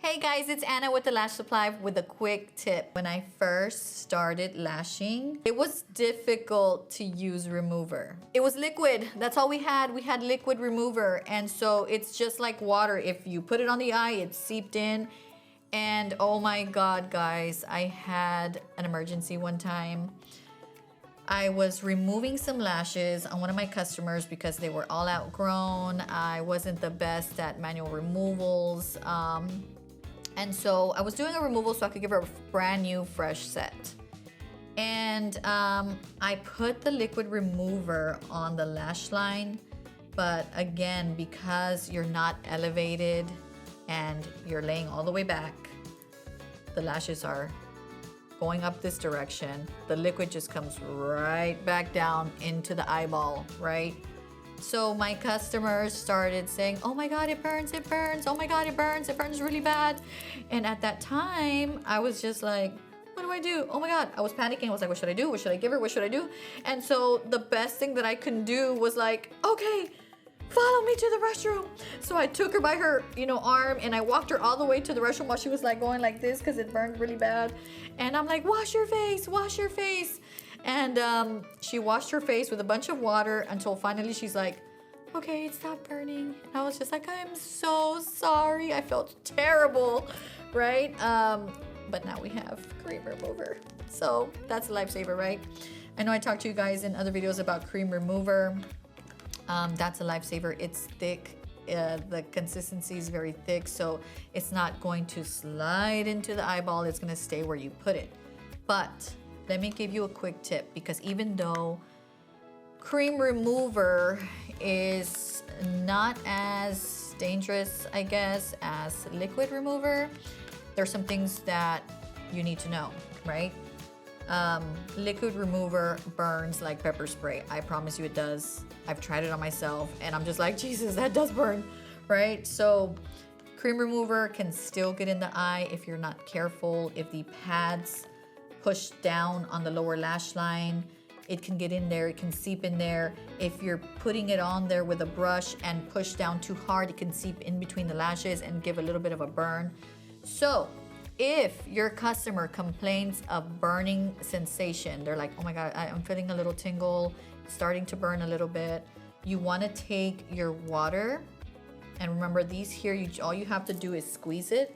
Hey guys, it's Anna with the Lash Supply with a quick tip. When I first started lashing, it was difficult to use remover. It was liquid, that's all we had. We had liquid remover, and so it's just like water. If you put it on the eye, it seeped in. And oh my God, guys, I had an emergency one time. I was removing some lashes on one of my customers because they were all outgrown. I wasn't the best at manual removals. And so I was doing a removal so I could give her a brand new fresh set. And I put the liquid remover on the lash line, but again, because you're not elevated and you're laying all the way back, the lashes are going up this direction. The liquid just comes right back down into the eyeball, right? So my customers started saying, oh my God, it burns, it burns. Oh my God, it burns really bad. And at that time, I was just like, what do I do? Oh my God, I was panicking. I was like, what should I do? What should I give her? What should I do? And so the best thing that I can do was like, okay, follow me to the restroom. So I took her by her, arm, and I walked her all the way to the restroom while she was like going like this because it burned really bad. And I'm like, wash your face, wash your face. And she washed her face with a bunch of water until finally she's like, okay, it stopped burning. And I was just like, I'm so sorry. I felt terrible, right? But now we have cream remover. So that's a lifesaver, right? I know I talked to you guys in other videos about cream remover. That's a lifesaver. It's thick. The consistency is very thick, so it's not going to slide into the eyeball. It's going to stay where you put it. But let me give you a quick tip, because even though cream remover is not as dangerous, I guess, as liquid remover, there's some things that you need to know, right? Liquid remover burns like pepper spray. I promise you it does. I've tried it on myself and I'm just like, Jesus, that does burn, right? So cream remover can still get in the eye if you're not careful. If the pads push down on the lower lash line, it can get in there, it can seep in there. If you're putting it on there with a brush and push down too hard, it can seep in between the lashes and give a little bit of a burn. So if your customer complains of burning sensation, they're like, oh my God, I'm feeling a little tingle, it's starting to burn a little bit. You wanna take your water, and remember these here, all you have to do is squeeze it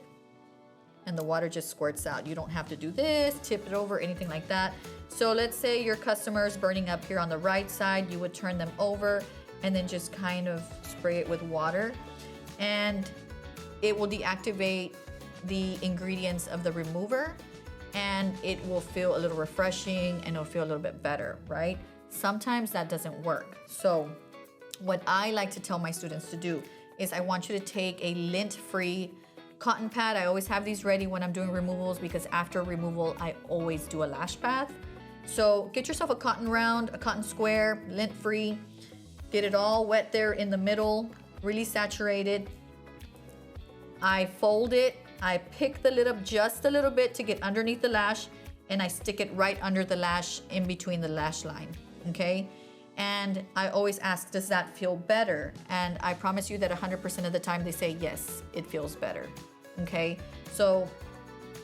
and the water just squirts out. You don't have to do this, tip it over, anything like that. So let's say your customer is burning up here on the right side, you would turn them over and then just kind of spray it with water, and it will deactivate the ingredients of the remover, and it will feel a little refreshing and it'll feel a little bit better, right? Sometimes that doesn't work. So what I like to tell my students to do is I want you to take a lint-free cotton pad. I always have these ready when I'm doing removals, because after removal, I always do a lash bath. So get yourself a cotton round, a cotton square, lint-free, get it all wet there in the middle, really saturated. I fold it, I pick the lid up just a little bit to get underneath the lash, and I stick it right under the lash in between the lash line, okay? And I always ask, does that feel better? And I promise you that 100% of the time they say, yes, it feels better, okay? So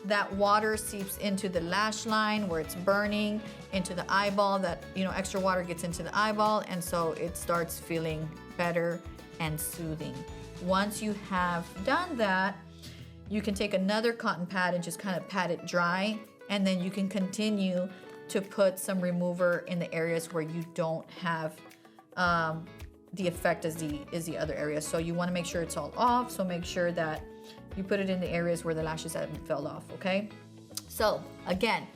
that water seeps into the lash line where it's burning, into the eyeball, that, extra water gets into the eyeball, and so it starts feeling better and soothing. Once you have done that, you can take another cotton pad and just kind of pat it dry, and then you can continue to put some remover in the areas where you don't have the effect as the other areas. So you want to make sure it's all off, so make sure that you put it in the areas where the lashes haven't fell off, okay? So again,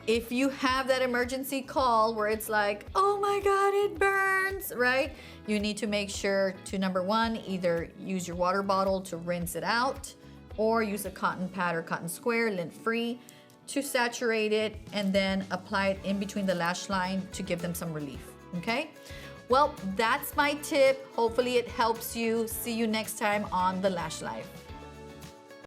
if you have that emergency call where it's like, oh my God, it burns, right? You need to make sure to, number one, either use your water bottle to rinse it out, or use a cotton pad or cotton square, lint-free, to saturate it, and then apply it in between the lash line to give them some relief, okay? Well, that's my tip. Hopefully it helps you. See you next time on The Lash Life.